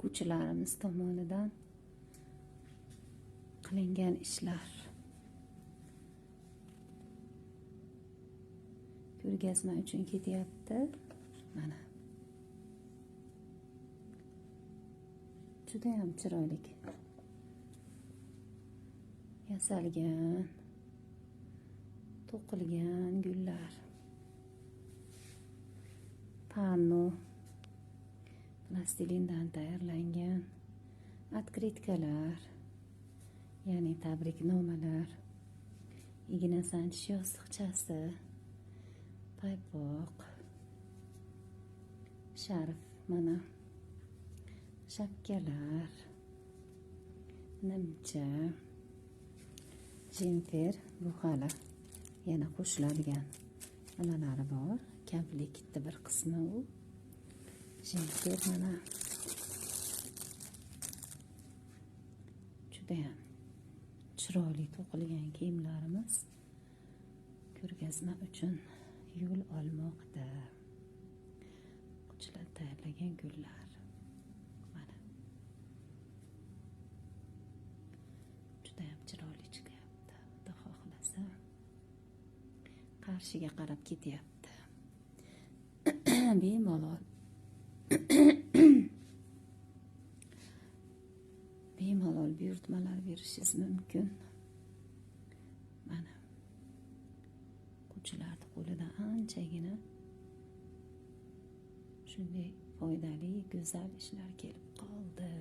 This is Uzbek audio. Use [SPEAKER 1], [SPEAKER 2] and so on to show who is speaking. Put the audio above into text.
[SPEAKER 1] o'quvchilarimiz tomonidan qilingan ishlar. Ko'rgazma uchun ketyapti. Mana. Juda ham chiroyli yasalgan, to'qilgan gullar. Panno plastilindan tayyorlangan otkritkalar, ya'ni tabriknomalar, igna sanchish yostiqchasi, paypoq, sharf, mana shapkalar, nimcha, jemper, bu hali yana qo'shiladigan nimalari bor. Komplektni bir qismi u. Jemper mana juda ham chiroyli to'qilgan kiyimlarimiz ko'rgazma uchun yo'l olmoqda. O'quvchilar tayyorlagan gullar. Mana. Juda ham chiroyli chiqyapti. Xudo xohlasa qarshiga qarab ketyapti. Bemalol buyurtmalar berishingiz mumkin. Mana o'quvchilarning qo'lidan anchagina shunday foydali, go'zal ishlar kelib qoldi.